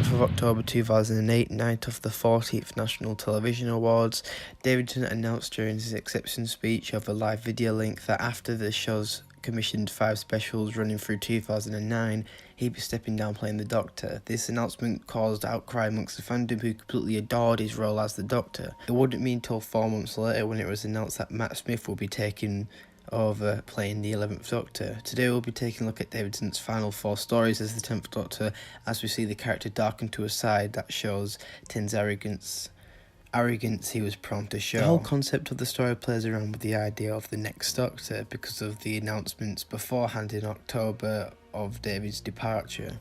9th of October 2008, night of the 40th National Television Awards, David Tennant announced during his acceptance speech of a live video link that after the show's commissioned 5 specials running through 2009, he'd be stepping down playing the Doctor. This announcement caused outcry amongst the fandom, who completely adored his role as the Doctor. It wouldn't be until 4 months later when it was announced that Matt Smith would be taking over playing the 11th Doctor. Today we'll be taking a look at David Tennant's final 4 stories as the 10th Doctor, as we see the character darken to a side that shows Tennant's arrogance he was prompt to show. The whole concept of the story plays around with the idea of the next Doctor because of the announcements beforehand in October of David's departure.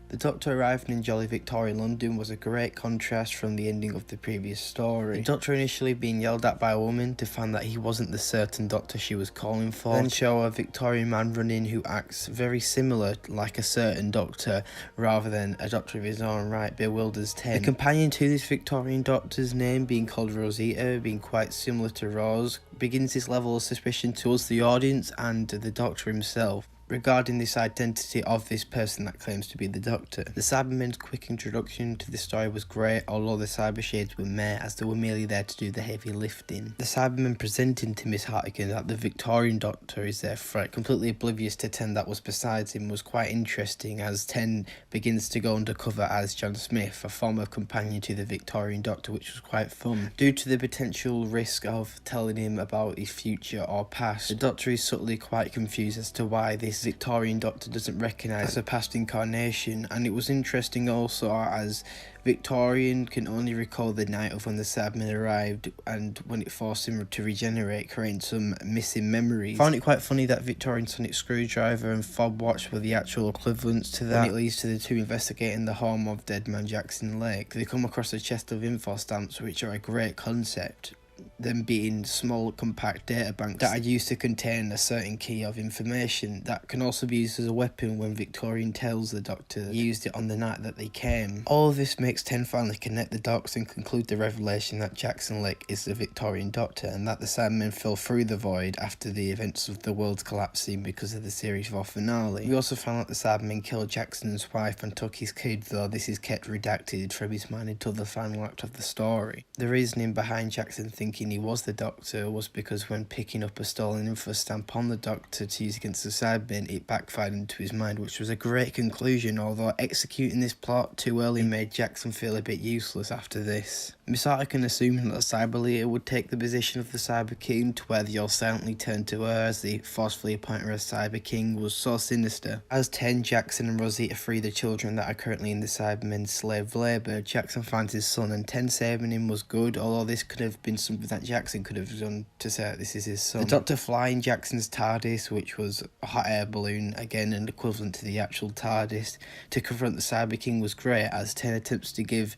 The Doctor arriving in jolly Victorian London was a great contrast from the ending of the previous story. The Doctor initially being yelled at by a woman to find that he wasn't the certain Doctor she was calling for, then show a Victorian man running who acts very similar like a certain Doctor rather than a Doctor of his own right, bewilders Ten. The companion to this Victorian Doctor's name being called Rosita, being quite similar to Rose, begins this level of suspicion towards the audience and the Doctor himself regarding this identity of this person that claims to be the Doctor. The Cybermen's quick introduction to the story was great, although the Cyber Shades were meh, as they were merely there to do the heavy lifting. The Cybermen presenting to Miss Hartigan that the Victorian Doctor is their threat, completely oblivious to Ten that was beside him, was quite interesting, as Ten begins to go undercover as John Smith, a former companion to the Victorian Doctor, which was quite fun. Due to the potential risk of telling him about his future or past, the Doctor is subtly quite confused as to why this Victorian Doctor doesn't recognise a past incarnation, and it was interesting also as Victorian can only recall the night of when the Cybermen arrived and when it forced him to regenerate, creating some missing memories. I found it quite funny that Victorian sonic screwdriver and fob watch were the actual equivalents to that. When it leads to the two investigating the home of dead man Jackson Lake, they come across a chest of info stamps, which are a great concept, them being small compact data banks that are used to contain a certain key of information that can also be used as a weapon when Victorian tells the Doctor he used it on the night that they came. All of this makes Ten finally connect the dots and conclude the revelation that Jackson Lake is the Victorian Doctor and that the Cybermen fell through the void after the events of the world collapsing because of the series 4 finale. We also found out the Cybermen killed Jackson's wife and took his kid, though this is kept redacted from his mind until the final act of the story. The reasoning behind Jackson thinking he was the Doctor was because when picking up a stolen info stamp on the Doctor to use against the Cybermen, it backfired into his mind, which was a great conclusion, although executing this plot too early made Jackson feel a bit useless after this. Miss Hartigan assuming that the Cyber Leader would take the position of the Cyber King, to where they all silently turned to her as they forcefully appoint her as Cyber King, was so sinister. As Ten, Jackson and Rosita free the children that are currently in the Cybermen's slave labour, Jackson finds his son, and Ten saving him was good, although this could have been something that Jackson could have done to say that this is his son. The Doctor flying Jackson's TARDIS, which was a hot air balloon, again an equivalent to the actual TARDIS, to confront the Cyber King was great, as Ten attempts to give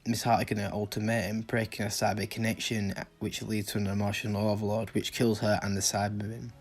Miss Hartigan an ultimatum, breaking a cyber connection, which leads to an emotional overload, which kills her and the Cybermen.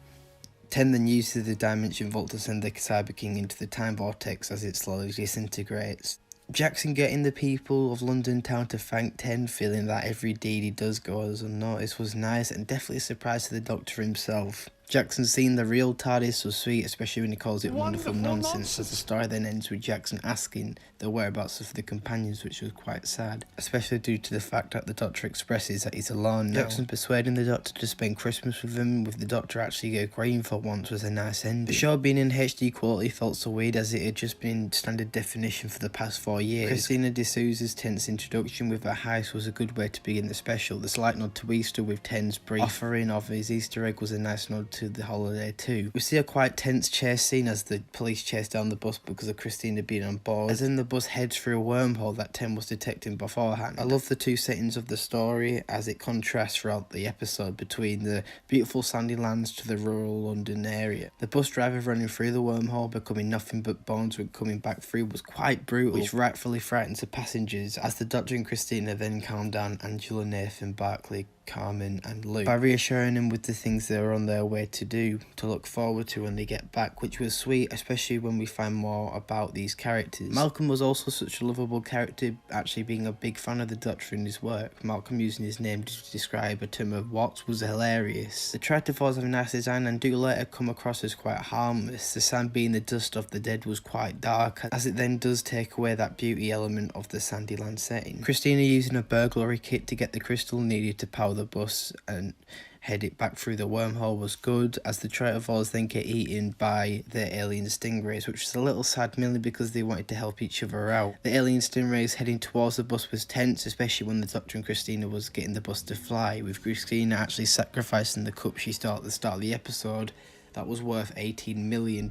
Ten then uses the Dimension Vault to send the Cyber King into the time vortex as it slowly disintegrates. Jackson getting the people of London town to thank Ten, feeling that every deed he does goes unnoticed, was nice and definitely a surprise to the Doctor himself. Jackson seeing the real TARDIS was sweet, especially when he calls it wonderful nonsense, as the story then ends with Jackson asking the whereabouts of the companions, which was quite sad, especially due to the fact that the Doctor expresses that he's alone now. Jackson persuading the Doctor to spend Christmas with him, with the Doctor actually agreeing for once, was a nice ending. The show being in HD quality felt so weird, as it had just been standard definition for the past 4 years. Christina D'Souza's Ten's introduction with her heist was a good way to begin the special. The slight nod to Easter with Ten's brief offering of his Easter egg was a nice nod to the holiday too. We see a quite tense chase scene as the police chase down the bus because of Christina being on board, as then the bus heads through a wormhole that Ten was detecting beforehand. I love the two settings of the story as it contrasts throughout the episode between the beautiful sandy lands to the rural London area. The bus driver running through the wormhole becoming nothing but bones when coming back through was quite brutal, which rightfully frightens the passengers, as the Doctor and Christina then calm down Angela, Nathan, Barclay, Carmen and Luke by reassuring them with the things they were on their way to do, to look forward to when they get back, which was sweet, especially when we find more about these characters. Malcolm was also such a lovable character, actually being a big fan of the Doctor and his work. Malcolm using his name to describe a term of Watts was hilarious. The Tritophores have a nice design and do later come across as quite harmless. The sand being the dust of the dead was quite dark, as it then does take away that beauty element of the Sandyland setting. Christina using a burglary kit to get the crystal needed to power the bus and head it back through the wormhole was good, as the Tritophores then get eaten by the alien stingrays, which was a little sad, mainly because they wanted to help each other out. The alien stingrays heading towards the bus was tense, especially when the Doctor and Christina was getting the bus to fly, with Christina actually sacrificing the cup she stole at the start of the episode. That was worth £18 million.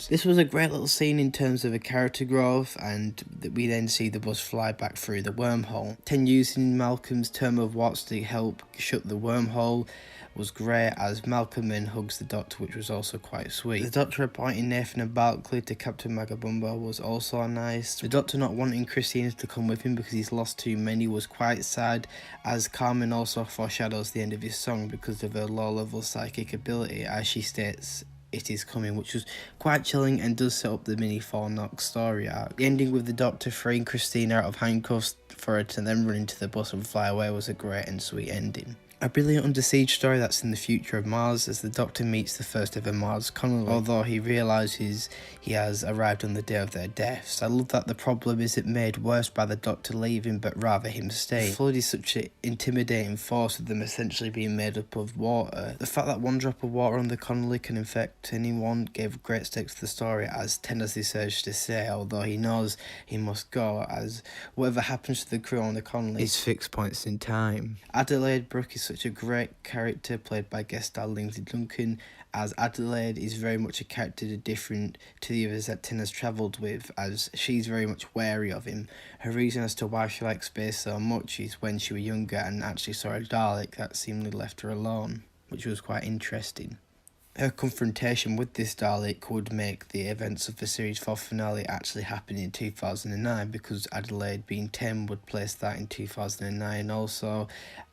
This was a great little scene in terms of a character growth, and we then see the bus fly back through the wormhole. 10 using Malcolm's term of Watts to help shut the wormhole was great, as Malcolm then hugs the Doctor, which was also quite sweet. The Doctor appointing Nathan and Barclay to Captain Magabumbo was also nice. The Doctor not wanting Christina to come with him because he's lost too many was quite sad, as Carmen also foreshadows the end of his song because of her low-level psychic ability, as she states it is coming, which was quite chilling and does set up the mini Fornox story arc. The ending with the Doctor freeing Christina out of handcuffs for her to then run into the bus and fly away was a great and sweet ending. A brilliant Under Siege story that's in the future of Mars, as the Doctor meets the first ever Mars Connolly, although he realises he has arrived on the day of their deaths. I love that the problem isn't made worse by the Doctor leaving, but rather him staying. The flood is such an intimidating force, with them essentially being made up of water. The fact that one drop of water on the Connolly can infect anyone gave great stakes to the story, as Ten has this urge to stay, although he knows he must go, as whatever happens to the crew on the Connolly is fixed points in time. Adelaide Brooke is such a great character, played by guest star Lindsay Duncan, as Adelaide is very much a character different to the others that Tin has travelled with, as she's very much wary of him. Her reason as to why she likes space so much is when she was younger and actually saw a Dalek that seemingly left her alone, which was quite interesting. Her confrontation with this Dalek would make the events of the series 4 finale actually happen in 2009, because Adelaide being 10 would place that in 2009 also,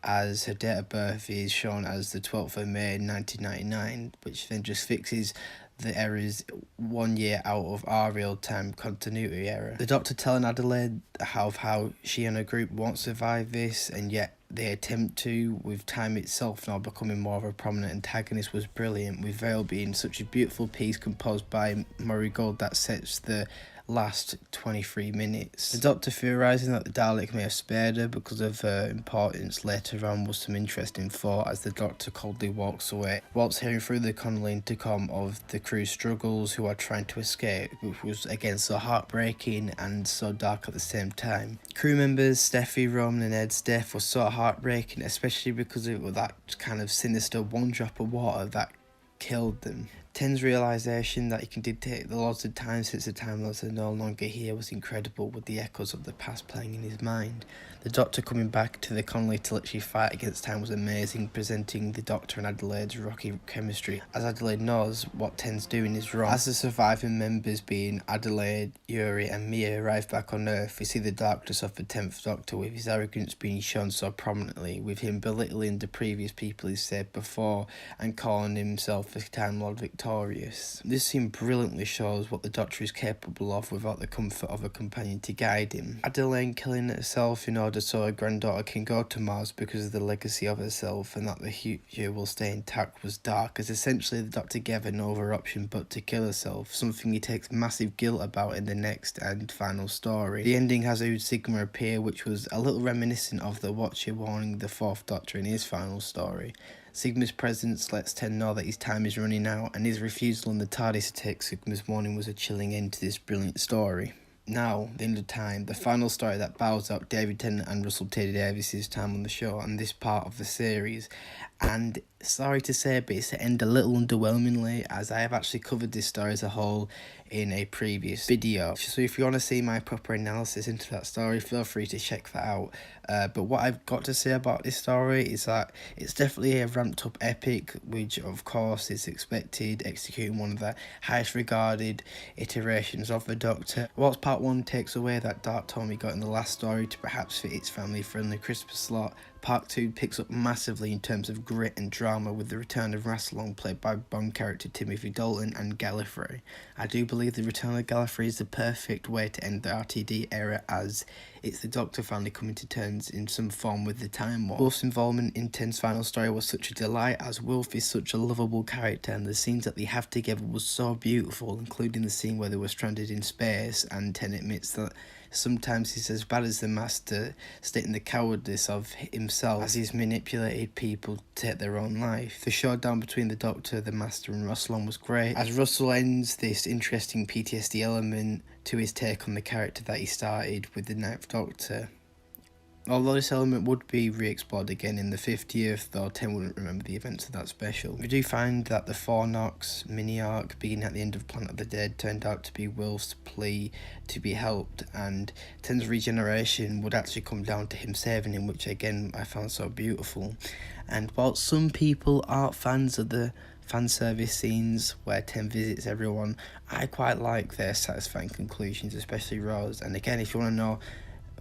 as her date of birth is shown as the 12th of May 1999, which then just fixes the errors 1 year out of our real-time continuity error. The Doctor telling Adelaide how she and her group won't survive this, and yet they attempt to, with time itself now becoming more of a prominent antagonist, was brilliant, with Vale being such a beautiful piece composed by Murray Gold that sets the last 23 minutes. The Doctor theorising that the Dalek may have spared her because of her importance later on was some interesting thought, as the Doctor coldly walks away, whilst hearing through the Connolly intercom of the crew's struggles who are trying to escape, which was again so heartbreaking and so dark at the same time. Crew members Steffi, Roman and Ed's death was so heartbreaking, especially because of that kind of sinister one drop of water that killed them. Ten's realisation that he can dictate the laws of time since the Time Lords are no longer here was incredible, with the echoes of the past playing in his mind. The Doctor coming back to the Connolly to literally fight against time was amazing, presenting the Doctor and Adelaide's rocky chemistry, as Adelaide knows what Ten's doing is wrong. As the surviving members being Adelaide, Yuri and Mia arrive back on Earth, we see the darkness of the 10th Doctor, with his arrogance being shown so prominently, with him belittling the previous people he said before and calling himself a Time Lord victorious. This scene brilliantly shows what the Doctor is capable of without the comfort of a companion to guide him. Adelaide killing herself in order so her granddaughter can go to Mars because of the legacy of herself and that the future will stay intact was dark, as essentially the Doctor gave her no other option but to kill herself, something he takes massive guilt about in the next and final story. The ending has Ood Sigma appear, which was a little reminiscent of the Watcher warning the 4th Doctor in his final story. Sigma's presence lets Ten know that his time is running out, and his refusal on the TARDIS to take Sigma's warning was a chilling end to this brilliant story. Now, the end of time, the final story that bows out David Tennant and Russell T Davies' time on the show and this part of the series. And sorry to say, but it's to end a little underwhelmingly, as I have actually covered this story as a whole in a previous video. So if you want to see my proper analysis into that story, feel free to check that out. But what I've got to say about this story is that it's definitely a ramped up epic, which of course is expected, executing one of the highest regarded iterations of the Doctor. Whilst part 1 takes away that dark tone we got in the last story to perhaps fit its family friendly Christmas slot, Part 2 picks up massively in terms of grit and drama with the return of Russell, played by Bond character Timothy Dalton, and Gallifrey. I do believe the return of Gallifrey is the perfect way to end the RTD era, as it's the Doctor finally coming to terms in some form with the Time War. Wilf's involvement in Ten's final story was such a delight, as Wilf is such a lovable character, and the scenes that they have together was so beautiful, including the scene where they were stranded in space, and Ten admits that sometimes he's as bad as the Master, stating the cowardice of himself as he's manipulated people to take their own life. The showdown between the Doctor, the Master and Russell was great, as Russell ends this interesting PTSD element to his take on the character that he started with the Ninth Doctor. Although this element would be re-explored again in the 50th, though Ten wouldn't remember the events of that special. We do find that the Fornox mini-arc beginning at the end of Planet of the Dead turned out to be Wilf's plea to be helped, and Ten's regeneration would actually come down to him saving him, which again I found so beautiful. And while some people aren't fans of the fan service scenes where Ten visits everyone, I quite like their satisfying conclusions, especially Rose. And again, if you want to know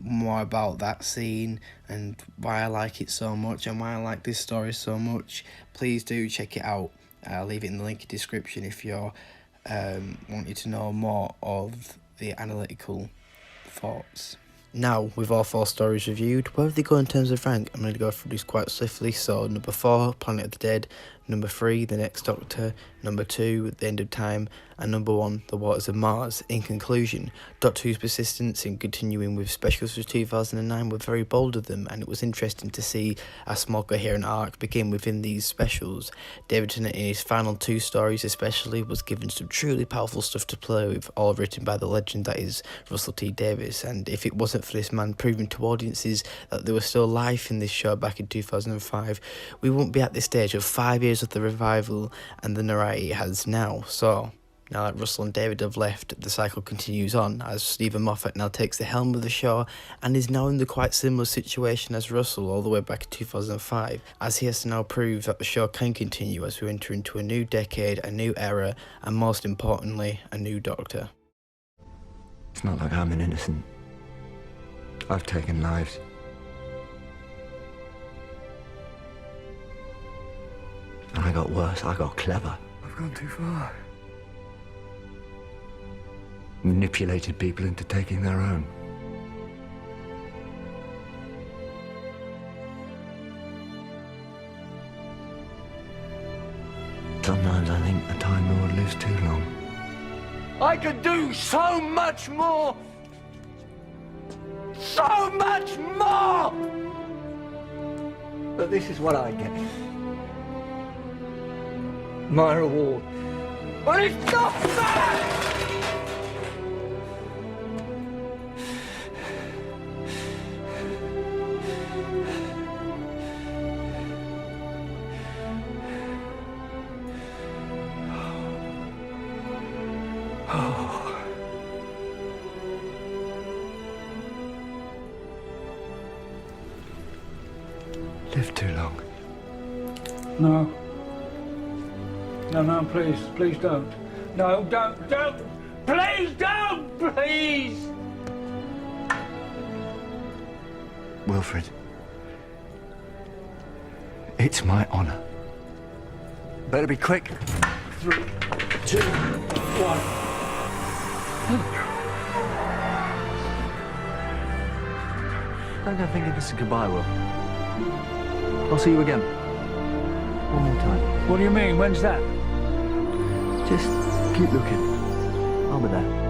more about that scene and why I like it so much and why I like this story so much, please do check it out. I'll leave it in the link in the description if you're wanting to know more of the analytical thoughts. Now, with all 4 stories reviewed, where do they go in terms of rank? I'm going to go through this quite swiftly. So, number 4, Planet of the Dead. Number 3, The Next Doctor. Number 2, The End of Time. And number 1, The Waters of Mars. In conclusion, Doctor Who's persistence in continuing with specials for 2009 were very bold of them, and it was interesting to see a small coherent arc begin within these specials. David Tennant in his final 2 stories especially was given some truly powerful stuff to play with, all written by the legend that is Russell T Davies, and if it wasn't for this man proving to audiences that there was still life in this show back in 2005, we wouldn't be at this stage of 5 years of the revival and the notoriety it has now. So, now that Russell and David have left, the cycle continues on, as Stephen Moffat now takes the helm of the show and is now in the quite similar situation as Russell all the way back in 2005, as he has to now prove that the show can continue as we enter into a new decade, a new era, and most importantly, a new Doctor. It's not like I'm an innocent. I've taken lives. And I got worse, I got clever. I've gone too far. Manipulated people into taking their own. Sometimes I think the Time Lord lives too long. I could do so much more! So much more! But this is what I get. My reward. But it's not fair! Lived too long. No. No, please. Please don't. No, don't. Please don't! Please! Wilfred, it's my honor. Better be quick. 3, 2, 1. Don't go thinking this is goodbye, Will. I'll see you again. One more time. What do you mean? When's that? Just keep looking. I'll be there.